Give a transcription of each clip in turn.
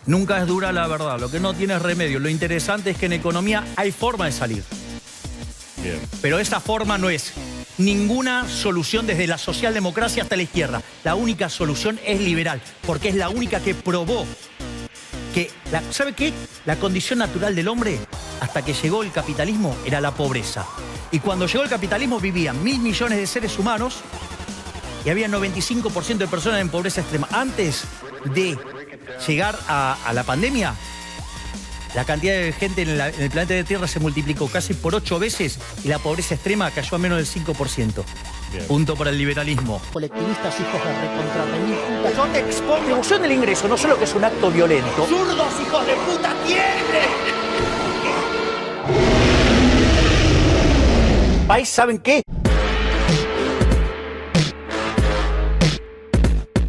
Nunca es dura la verdad, lo que no tiene es remedio. Lo interesante es que en economía hay forma de salir. Bien. Pero esa forma no es ninguna solución desde la socialdemocracia hasta la izquierda. La única solución es liberal, porque es la única que probó que, ¿sabe qué? La condición natural del hombre, hasta que llegó el capitalismo, era la pobreza. Y cuando llegó el capitalismo vivían 1.000 millones de seres humanos y había 95% de personas en pobreza extrema. Antes de llegar a la pandemia, la cantidad de gente en el planeta de Tierra se multiplicó casi por 8 veces y la pobreza extrema cayó a menos del 5%. Bien. Punto para el liberalismo. Colectivistas, hijos de recontra. Yo te expongo. Reducción del ingreso no solo que es un acto violento. ¡Zurdos, hijos de puta, tienen! País, ¿saben qué?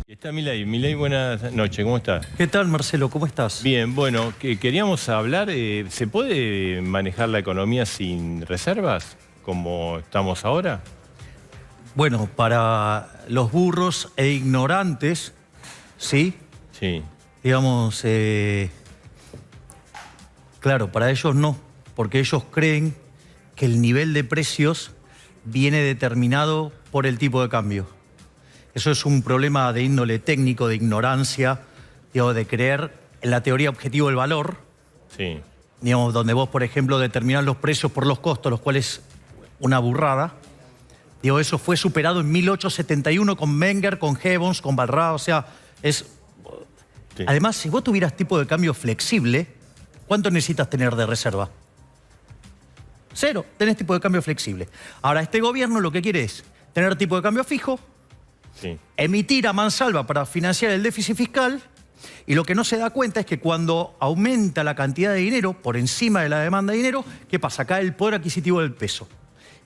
Está Milei. Milei, buenas noches, ¿cómo estás? ¿Qué tal, Marcelo? ¿Cómo estás? Bien, bueno, queríamos hablar, ¿se puede manejar la economía sin reservas, como estamos ahora? Bueno, para los burros e ignorantes, ¿sí? Sí. Digamos, claro, para ellos no, porque ellos creen que el nivel de precios viene determinado por el tipo de cambio. Eso es un problema de índole técnico, de ignorancia, digamos, de creer en la teoría objetivo del valor, Sí. digamos, donde vos, por ejemplo, determinás los precios por los costos, los cuales una burrada. Digo, eso fue superado en 1871 con Menger, con Gibbons, con Barra, o sea, es... Sí. Además, si vos tuvieras tipo de cambio flexible, ¿cuánto necesitas tener de reserva? 0, tenés tipo de cambio flexible. Ahora, este gobierno lo que quiere es tener tipo de cambio fijo, Sí. emitir a mansalva para financiar el déficit fiscal, y lo que no se da cuenta es que cuando aumenta la cantidad de dinero por encima de la demanda de dinero, ¿qué pasa? Cae el poder adquisitivo del peso.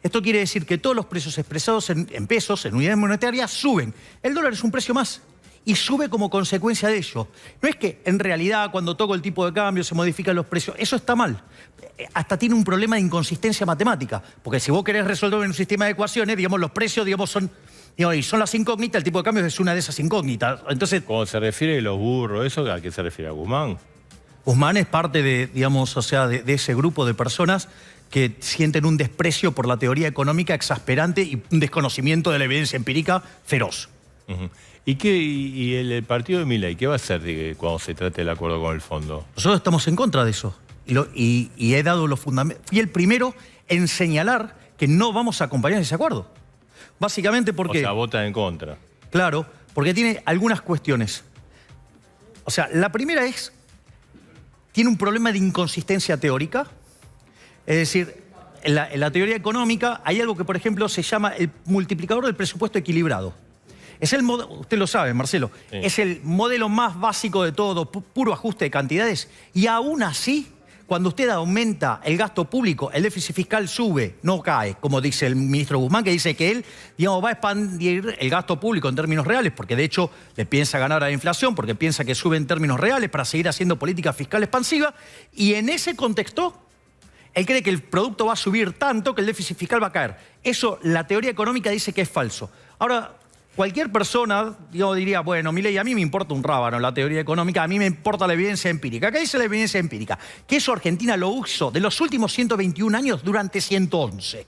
Esto quiere decir que todos los precios expresados en pesos, en unidades monetarias, suben. El dólar es un precio más y sube como consecuencia de ello. No es que en realidad cuando toco el tipo de cambio se modifican los precios. Eso está mal. Hasta tiene un problema de inconsistencia matemática. Porque si vos querés resolver un sistema de ecuaciones, digamos, los precios, digamos, son... Y son las incógnitas, el tipo de cambio es una de esas incógnitas. Entonces, Cuando se refiere a los burros, ¿eso a qué se refiere? ¿A Guzmán? Guzmán es parte de, digamos, o sea, de ese grupo de personas que sienten un desprecio por la teoría económica exasperante y un desconocimiento de la evidencia empírica feroz. Uh-huh. ¿Y el partido de Milei qué va a hacer cuando se trate el acuerdo con el fondo? Nosotros estamos en contra de eso. Y he dado los fundamentos. Fui el primero en señalar que no vamos a acompañar ese acuerdo. Básicamente porque... O sea, vota en contra. Claro, porque tiene algunas cuestiones. O sea, la primera es... Tiene un problema de inconsistencia teórica. Es decir, en la teoría económica hay algo que, por ejemplo, se llama el multiplicador del presupuesto equilibrado. Es el usted lo sabe, Marcelo, Sí. es el modelo más básico de todo, puro ajuste de cantidades. Y aún así, cuando usted aumenta el gasto público, el déficit fiscal sube, no cae, como dice el ministro Guzmán, que dice que él, digamos, va a expandir el gasto público en términos reales, porque de hecho le piensa ganar a la inflación, porque piensa que sube en términos reales para seguir haciendo política fiscal expansiva. Y en ese contexto, él cree que el producto va a subir tanto que el déficit fiscal va a caer. Eso, la teoría económica dice que es falso. Ahora, cualquier persona, yo diría, bueno, Milei, a mí me importa un rábano la teoría económica, a mí me importa la evidencia empírica. ¿Qué dice la evidencia empírica? Que eso Argentina lo usó de los últimos 121 años durante 111.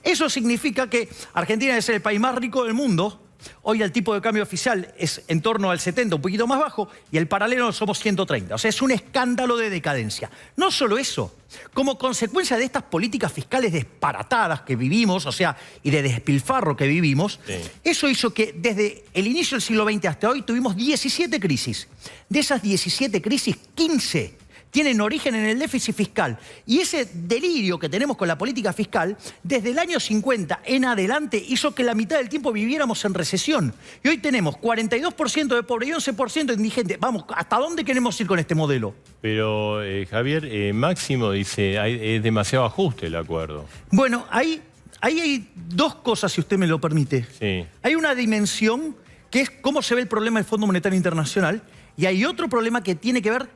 Eso significa que Argentina debe ser el país más rico del mundo. Hoy el tipo de cambio oficial es en torno al 70, un poquito más bajo, y el paralelo somos 130. O sea, es un escándalo de decadencia. No solo eso, como consecuencia de estas políticas fiscales disparatadas que vivimos, o sea, y de despilfarro que vivimos, Sí. Eso hizo que desde el inicio del siglo XX hasta hoy tuvimos 17 crisis. De esas 17 crisis, 15 tienen origen en el déficit fiscal. Y ese delirio que tenemos con la política fiscal, desde el año 50 en adelante, hizo que la mitad del tiempo viviéramos en recesión. Y hoy tenemos 42% de pobre y 11% de indigente. Vamos, ¿hasta dónde queremos ir con este modelo? Pero, Javier, Máximo dice, es demasiado ajuste el acuerdo. Bueno, ahí hay dos cosas, si usted me lo permite. Sí. Hay una dimensión que es cómo se ve el problema del Fondo Monetario Internacional, y hay otro problema que tiene que ver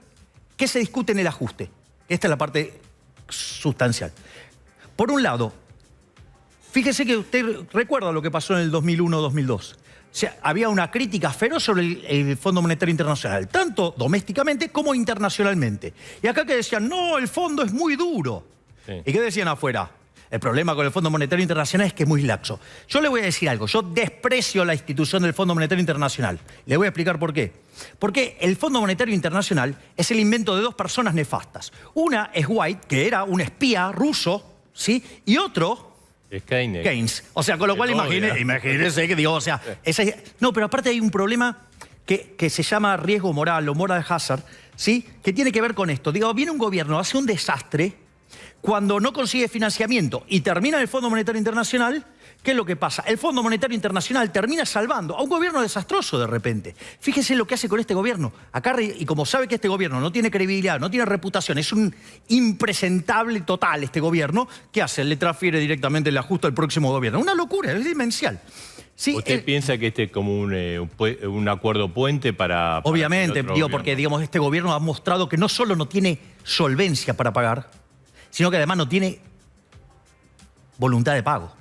qué se discute en el ajuste. Esta es la parte sustancial. Por un lado, fíjese que usted recuerda lo que pasó en el 2001-2002. sea, había una crítica feroz sobre el Fondo Monetario Internacional, tanto domésticamente como internacionalmente. Y acá que decían, no, el fondo es muy duro. Sí. ¿Y qué decían afuera? El problema con el Fondo Monetario Internacional es que es muy laxo. Yo le voy a decir algo, yo desprecio la institución del Fondo Monetario Internacional. Le voy a explicar por qué. Porque el Fondo Monetario Internacional es el invento de dos personas nefastas. Una es White, que era un espía ruso, ¿sí? Y otro... Es Keynes. O sea, con lo cual imagínese que digo, o sea... No, pero aparte hay un problema que se llama riesgo moral o moral hazard, ¿sí? Que tiene que ver con esto. Digo, viene un gobierno, hace un desastre... Cuando no consigue financiamiento y termina el Fondo Monetario Internacional, ¿qué es lo que pasa? El Fondo Monetario Internacional termina salvando a un gobierno desastroso de repente. Fíjese lo que hace con este gobierno. Acá, y como sabe que este gobierno no tiene credibilidad, no tiene reputación, es un impresentable total este gobierno, ¿qué hace? Le transfiere directamente el ajuste al próximo gobierno. Una locura, es demencial. Sí, ¿Usted piensa que este es como un acuerdo puente para obviamente, digo, porque digamos, este gobierno ha mostrado que no solo no tiene solvencia para pagar, sino que además no tiene voluntad de pago.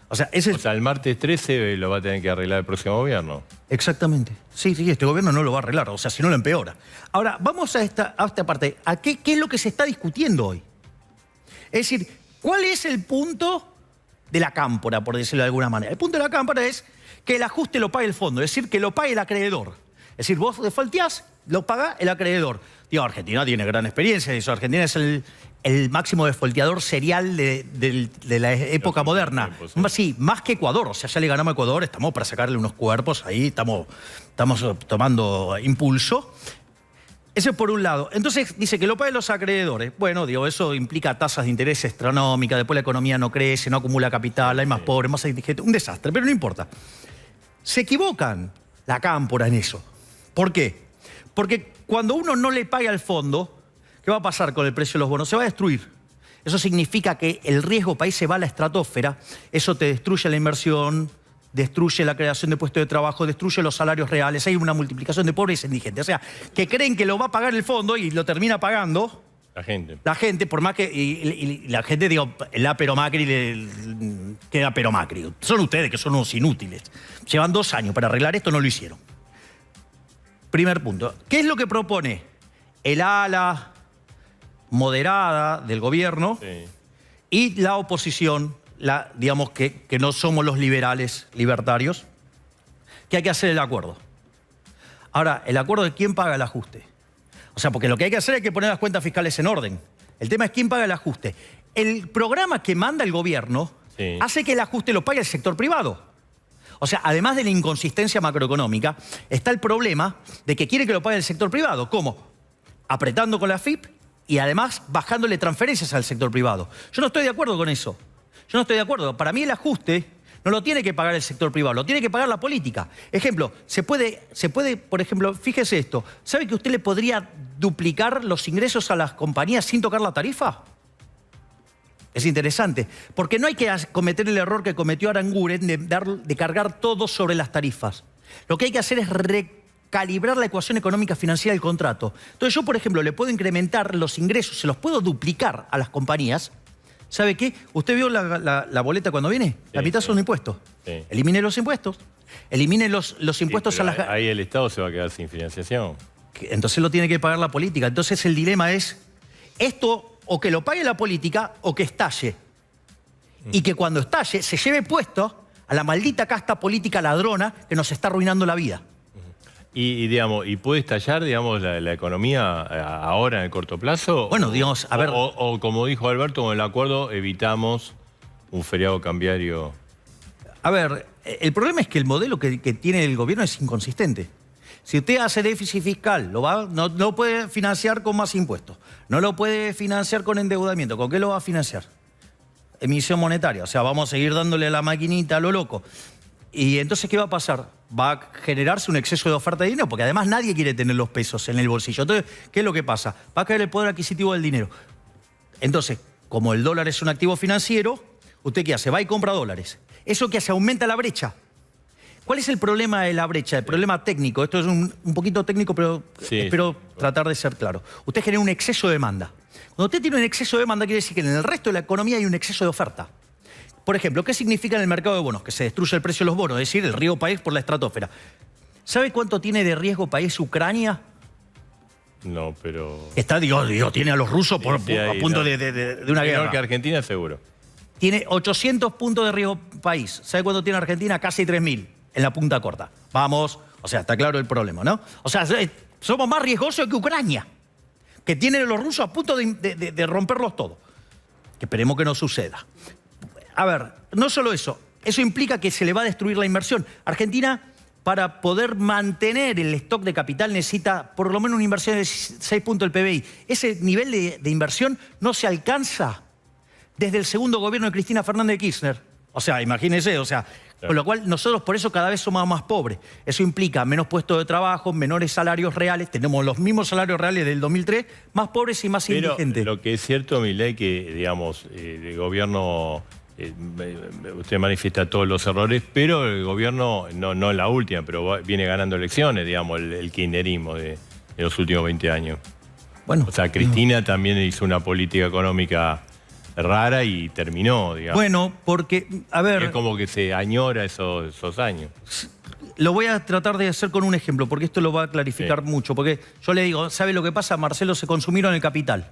O sea, el martes 13 lo va a tener que arreglar el próximo gobierno. Exactamente. Sí, este gobierno no lo va a arreglar, o sea, si no lo empeora. Ahora, vamos a esta parte. ¿Qué es lo que se está discutiendo hoy? Es decir, ¿cuál es el punto de la cámpora, por decirlo de alguna manera? El punto de la cámpora es que el ajuste lo pague el fondo, es decir, que lo pague el acreedor. Es decir, vos defaulteás, lo paga el acreedor. Digo, Argentina tiene gran experiencia en eso. Argentina es el máximo defaulteador serial de la época moderna. Sí, más que Ecuador. O sea, ya le ganamos a Ecuador, estamos para sacarle unos cuerpos ahí, estamos tomando impulso. Eso es por un lado. Entonces, dice que lo paguen los acreedores. Bueno, digo, eso implica tasas de interés astronómicas, después la economía no crece, no acumula capital, hay más pobres, más indigentes. Un desastre, pero no importa. Se equivocan la cámpora en eso. ¿Por qué? Porque cuando uno no le paga al fondo, ¿qué va a pasar con el precio de los bonos? Se va a destruir. Eso significa que el riesgo país se va a la estratosfera, eso te destruye la inversión, destruye la creación de puestos de trabajo, destruye los salarios reales, hay una multiplicación de pobres e indigentes. O sea, que creen que lo va a pagar el fondo y lo termina pagando la gente, por más que... Y la gente, digo, la pero Macri, queda pero Macri. Son ustedes que son unos inútiles. Llevan 2 años para arreglar esto, no lo hicieron. Primer punto. ¿Qué es lo que propone el ala moderada del gobierno y la oposición, digamos que no somos los liberales libertarios? Que hay que hacer el acuerdo. Ahora, ¿el acuerdo de quién paga el ajuste? O sea, porque lo que hay que hacer es que poner las cuentas fiscales en orden. El tema es quién paga el ajuste. El programa que manda el gobierno hace que el ajuste lo pague el sector privado. O sea, además de la inconsistencia macroeconómica, está el problema de que quiere que lo pague el sector privado. ¿Cómo? Apretando con la AFIP y además bajándole transferencias al sector privado. Yo no estoy de acuerdo con eso. Yo no estoy de acuerdo. Para mí el ajuste no lo tiene que pagar el sector privado, lo tiene que pagar la política. Ejemplo, se puede, por ejemplo, fíjese esto. ¿Sabe que usted le podría duplicar los ingresos a las compañías sin tocar la tarifa? Es interesante, porque no hay que cometer el error que cometió Aranguren de cargar todo sobre las tarifas. Lo que hay que hacer es recalibrar la ecuación económica financiera del contrato. Entonces yo, por ejemplo, le puedo incrementar los ingresos, se los puedo duplicar a las compañías. ¿Sabe qué? ¿Usted vio la boleta cuando viene? La mitad son impuestos. Elimine los impuestos. Elimine los impuestos a las... Ahí el Estado se va a quedar sin financiación. Entonces lo tiene que pagar la política. Entonces el dilema es, esto o que lo pague la política o que estalle. Y que cuando estalle se lleve puesto a la maldita casta política ladrona que nos está arruinando la vida. ¿Y puede estallar, digamos, la economía ahora en el corto plazo? Bueno, digamos, a ver... O como dijo Alberto, con el acuerdo evitamos un feriado cambiario. A ver, el problema es que el modelo que tiene el gobierno es inconsistente. Si usted hace déficit fiscal, no lo puede financiar con más impuestos. No lo puede financiar con endeudamiento. ¿Con qué lo va a financiar? Emisión monetaria. O sea, vamos a seguir dándole a la maquinita a lo loco. Y entonces, ¿qué va a pasar? Va a generarse un exceso de oferta de dinero, porque además nadie quiere tener los pesos en el bolsillo. Entonces, ¿qué es lo que pasa? Va a caer el poder adquisitivo del dinero. Entonces, como el dólar es un activo financiero, ¿usted qué hace? Va y compra dólares. ¿Eso qué hace? Aumenta la brecha. ¿Cuál es el problema de la brecha? El problema técnico. Esto es un poquito técnico, pero espero tratar de ser claro. Usted genera un exceso de demanda. Cuando usted tiene un exceso de demanda, quiere decir que en el resto de la economía hay un exceso de oferta. Por ejemplo, ¿qué significa en el mercado de bonos? Que se destruye el precio de los bonos, es decir, el riesgo país por la estratosfera. ¿Sabe cuánto tiene de riesgo país Ucrania? No, pero... Está, digo, tiene a los rusos a punto de una guerra. Menor que Argentina, seguro. Tiene 800 puntos de riesgo país. ¿Sabe cuánto tiene Argentina? Casi 3.000 en la punta corta. Vamos, o sea, está claro el problema, ¿no? O sea, somos más riesgosos que Ucrania, que tienen los rusos a punto de romperlos todos. Que esperemos que no suceda. A ver, no solo eso implica que se le va a destruir la inversión. Argentina, para poder mantener el stock de capital, necesita por lo menos una inversión de 6 puntos del PBI. Ese nivel de inversión no se alcanza desde el segundo gobierno de Cristina Fernández de Kirchner. O sea, imagínense, o sea, con lo cual nosotros por eso cada vez somos más pobres. Eso implica menos puestos de trabajo, menores salarios reales, tenemos los mismos salarios reales del 2003, más pobres y más indigentes. Lo que es cierto, Milei, que, digamos, el gobierno... usted manifiesta todos los errores, pero el gobierno, no en la última, pero viene ganando elecciones, digamos, el kirchnerismo de los últimos 20 años. Bueno, o sea, Cristina también hizo una política económica rara y terminó, digamos. Bueno, porque, a ver... Es como que se añora esos años. Lo voy a tratar de hacer con un ejemplo, porque esto lo va a clarificar mucho. Porque yo le digo, ¿sabe lo que pasa? Marcelo, se consumieron el capital.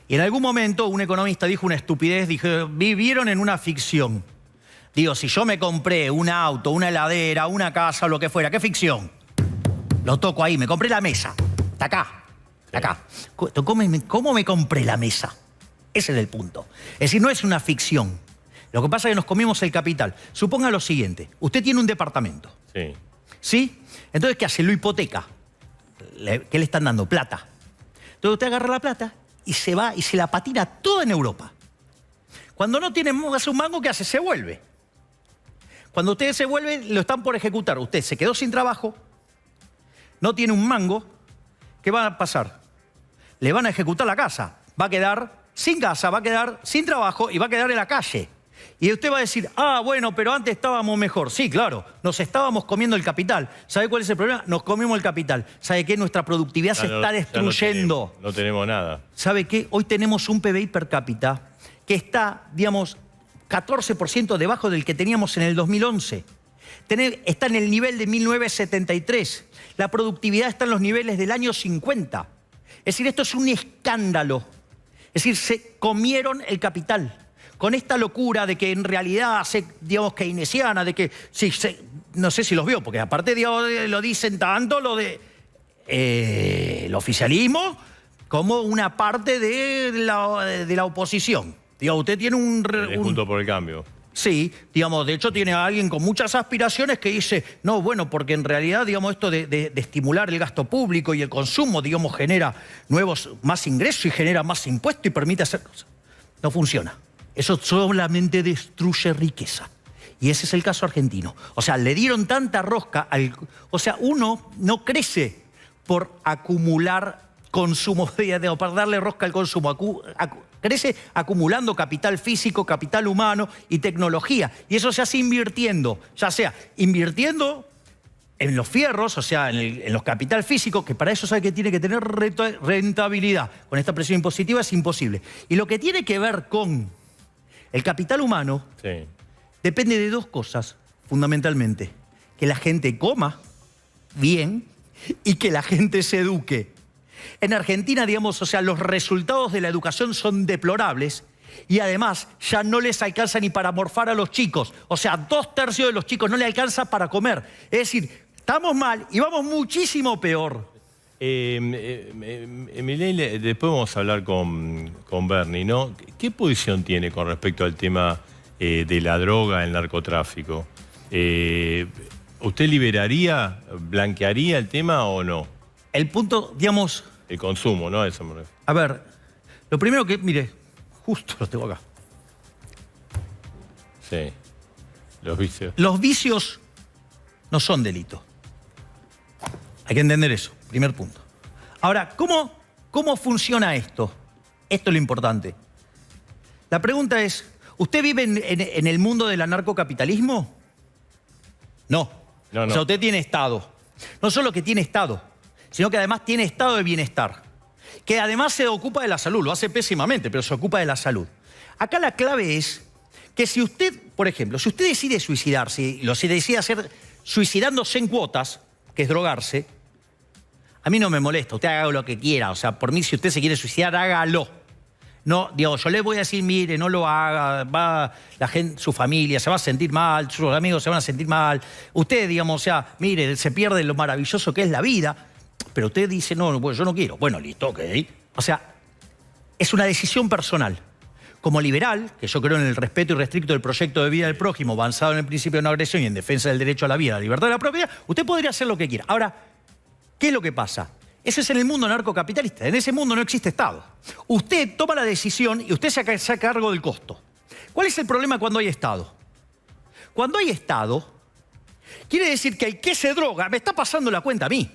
Y en algún momento un economista dijo una estupidez, dijo, vivieron en una ficción. Digo, si yo me compré un auto, una heladera, una casa o lo que fuera, ¿qué ficción? Lo toco ahí, me compré la mesa. Está acá, está acá. ¿Cómo me compré la mesa? Ese es el punto. Es decir, no es una ficción. Lo que pasa es que nos comimos el capital. Suponga lo siguiente, usted tiene un departamento. Sí. ¿Sí? Entonces, ¿qué hace? Lo hipoteca. ¿Qué le están dando? Plata. Entonces usted agarra la plata y se va y se la patina toda en Europa. Cuando no tiene más un mango, ¿qué hace? Se vuelve. Cuando usted se vuelve, lo están por ejecutar. Usted se quedó sin trabajo, no tiene un mango. ¿Qué va a pasar? Le van a ejecutar la casa. Va a quedar sin casa, va a quedar sin trabajo y va a quedar en la calle. Y usted va a decir, ah, bueno, pero antes estábamos mejor. Sí, claro, nos estábamos comiendo el capital. ¿Sabe cuál es el problema? Nos comimos el capital. ¿Sabe qué? Nuestra productividad se está destruyendo. No tenemos nada. ¿Sabe qué? Hoy tenemos un PBI per cápita que está, digamos, 14% debajo del que teníamos en el 2011. Está en el nivel de 1973. La productividad está en los niveles del año 50. Es decir, esto es un escándalo. Es decir, se comieron el capital. Con esta locura de que en realidad, digamos, keynesiana, de que, no sé si los vio, porque aparte lo dicen tanto lo de el oficialismo como una parte de la oposición. Digamos, usted tiene Junto por el Cambio. Sí, digamos, de hecho tiene a alguien con muchas aspiraciones que dice, no, bueno, porque en realidad, digamos, esto de estimular el gasto público y el consumo, digamos, genera más ingresos y genera más impuestos y permite hacer cosas. No funciona. Eso solamente destruye riqueza. Y ese es el caso argentino. O sea, le dieron tanta rosca o sea, uno no crece por acumular consumo, para darle rosca al consumo. Crece acumulando capital físico, capital humano y tecnología. Y eso se hace invirtiendo, ya sea invirtiendo en los fierros, o sea, en los capital físico, que para eso sabe que tiene que tener rentabilidad. Con esta presión impositiva es imposible. Y lo que tiene que ver con el capital humano depende de dos cosas, fundamentalmente. Que la gente coma bien y que la gente se eduque. En Argentina, digamos, o sea, los resultados de la educación son deplorables y además ya no les alcanza ni para morfar a los chicos. O sea, 2/3 de los chicos no les alcanza para comer. Es decir, estamos mal y vamos muchísimo peor. Milei, después vamos a hablar con Bernie, ¿no? ¿Qué posición tiene con respecto al tema de la droga, el narcotráfico? ¿Usted liberaría, blanquearía el tema o no? El punto, digamos... El consumo, ¿no? Eso me refiero. A ver, lo primero que... Mire, justo lo tengo acá. Sí, los vicios. Los vicios no son delito. Hay que entender eso, primer punto. Ahora, ¿cómo funciona esto? Esto es lo importante. La pregunta es, ¿usted vive en el mundo del anarcocapitalismo? No. No. O sea, usted tiene Estado. No solo que tiene Estado, sino que además tiene estado de bienestar, que además se ocupa de la salud, lo hace pésimamente, pero se ocupa de la salud. Acá la clave es que si usted, por ejemplo, si usted decide suicidarse, y lo decide hacer suicidándose en cuotas, que es drogarse, a mí no me molesta, usted haga lo que quiera. O sea, por mí, si usted se quiere suicidar, hágalo. No, digo, yo le voy a decir, mire, no lo haga, va la gente, su familia se va a sentir mal, sus amigos se van a sentir mal. Usted, digamos, o sea, mire, se pierde lo maravilloso que es la vida, pero usted dice, no, bueno, yo no quiero. Bueno, listo, ok. O sea, es una decisión personal. Como liberal, que yo creo en el respeto irrestricto del proyecto de vida del prójimo, basado en el principio de no agresión y en defensa del derecho a la vida, a la libertad de la propiedad, usted podría hacer lo que quiera. Ahora, ¿qué es lo que pasa? Eso es en el mundo narcocapitalista. En ese mundo no existe Estado. Usted toma la decisión y usted se hace cargo del costo. ¿Cuál es el problema cuando hay Estado? Cuando hay Estado, quiere decir que el que se droga me está pasando la cuenta a mí.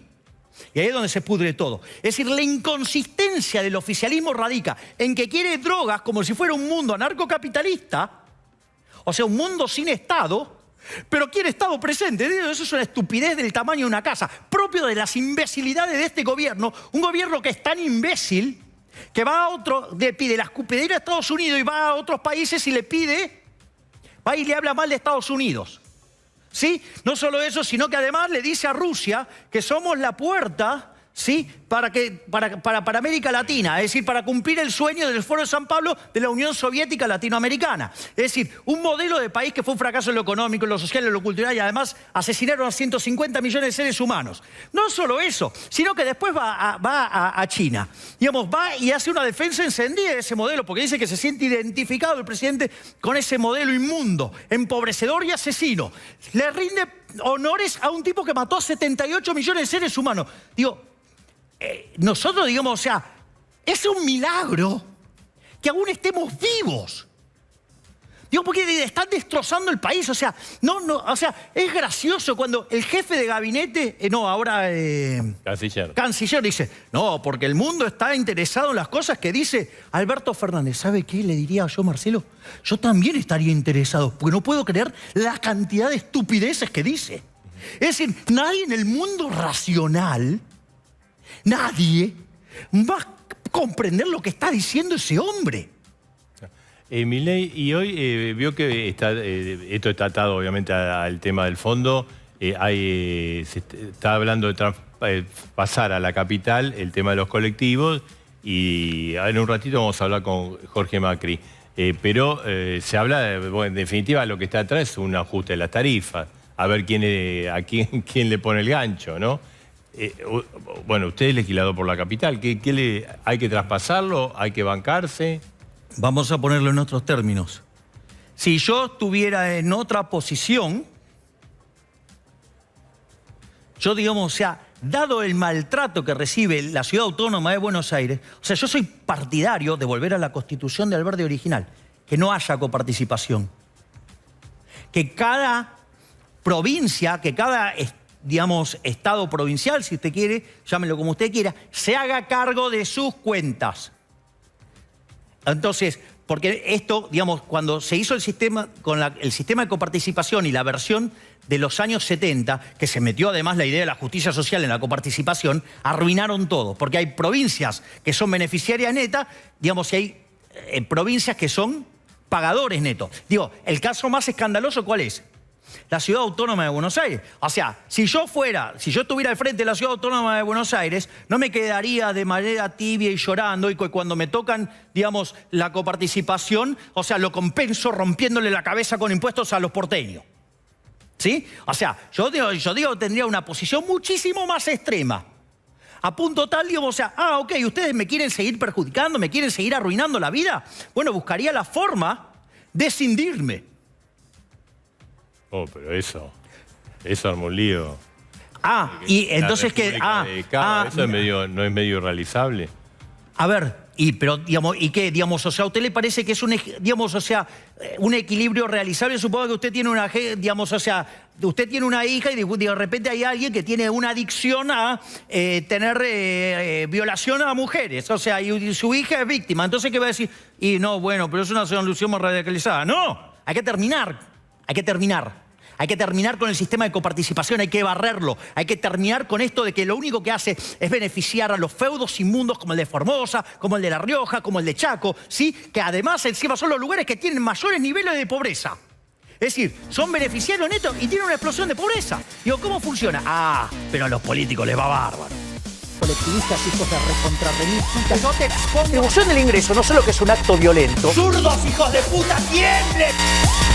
Y ahí es donde se pudre todo. Es decir, la inconsistencia del oficialismo radica en que quiere drogas como si fuera un mundo anarcocapitalista, o sea, un mundo sin Estado, pero quiere Estado presente. Eso es una estupidez del tamaño de una casa, propio de las imbecilidades de este gobierno. Un gobierno que es tan imbécil que va a otro, le pide la escupidera a Estados Unidos y va a otros países y le pide, va y le habla mal de Estados Unidos. ¿Sí? No solo eso, sino que además le dice a Rusia que somos la puerta, ¿sí? para América Latina, es decir, para cumplir el sueño del Foro de San Pablo de la Unión Soviética Latinoamericana. Es decir, un modelo de país que fue un fracaso en lo económico, en lo social, en lo cultural y además asesinaron a 150 millones de seres humanos. No solo eso, sino que después va a China. Digamos, va y hace una defensa encendida de ese modelo porque dice que se siente identificado el presidente con ese modelo inmundo, empobrecedor y asesino. Le rinde honores a un tipo que mató a 78 millones de seres humanos. Digo, nosotros, digamos, o sea, es un milagro que aún estemos vivos. Digo, porque están destrozando el país. O sea, o sea, es gracioso cuando el jefe de gabinete, canciller dice, no, porque el mundo está interesado en las cosas que dice Alberto Fernández. ¿Sabe qué le diría yo, Marcelo? Yo también estaría interesado, porque no puedo creer la cantidad de estupideces que dice. Es decir, nadie en el mundo racional, nadie va a comprender lo que está diciendo ese hombre. Milei, y hoy vio que esto está atado obviamente al tema del fondo. Se está hablando de pasar a la capital el tema de los colectivos y en un ratito vamos a hablar con Jorge Macri. Pero se habla, bueno, en definitiva, lo que está atrás es un ajuste de las tarifas. A ver quién le pone el gancho, ¿no? Bueno, usted es legislador por la capital. ¿Hay que traspasarlo? ¿Hay que bancarse? Vamos a ponerlo en otros términos. Si yo estuviera en otra posición, yo, digamos, o sea, dado el maltrato que recibe la Ciudad Autónoma de Buenos Aires, o sea, yo soy partidario de volver a la Constitución de Alberdi original, que no haya coparticipación. Que cada provincia, que cada digamos, estado provincial, si usted quiere, llámelo como usted quiera, se haga cargo de sus cuentas. Entonces, porque esto, digamos, cuando se hizo el sistema, el sistema de coparticipación y la versión de los años 70, que se metió además la idea de la justicia social en la coparticipación, arruinaron todo, porque hay provincias que son beneficiarias netas, digamos, y hay provincias que son pagadores netos. Digo, el caso más escandaloso, ¿cuál es? La Ciudad Autónoma de Buenos Aires. O sea, si yo estuviera al frente de la Ciudad Autónoma de Buenos Aires, no me quedaría de manera tibia y llorando y cuando me tocan, digamos, la coparticipación, o sea, lo compenso rompiéndole la cabeza con impuestos a los porteños. ¿Sí? O sea, yo digo, tendría una posición muchísimo más extrema. A punto tal, digamos, o sea, ok, ustedes me quieren seguir perjudicando, me quieren seguir arruinando la vida. Bueno, buscaría la forma de escindirme. Oh, pero eso arma un lío. Y entonces que... eso no es medio realizable. A ver, pero digamos, ¿y qué? Digamos, o sea, ¿a usted le parece que es un equilibrio realizable? Supongo que usted tiene usted tiene una hija y de repente hay alguien que tiene una adicción a tener violación a mujeres. O sea, y su hija es víctima. Entonces, ¿qué va a decir? Y no, bueno, pero es una solución más radicalizada. No, hay que terminar. Hay que terminar con el sistema de coparticipación, hay que barrerlo. Hay que terminar con esto de que lo único que hace es beneficiar a los feudos inmundos como el de Formosa, como el de La Rioja, como el de Chaco, ¿sí? Que además encima son los lugares que tienen mayores niveles de pobreza. Es decir, son beneficiarios netos y tienen una explosión de pobreza. Digo, ¿cómo funciona? Ah, pero a los políticos les va bárbaro. Colectivistas, hijos de recontrarremistas. No te expongo. La distribución del ingreso no solo que es un acto violento. ¡Zurdos, hijos de puta, tiemblen!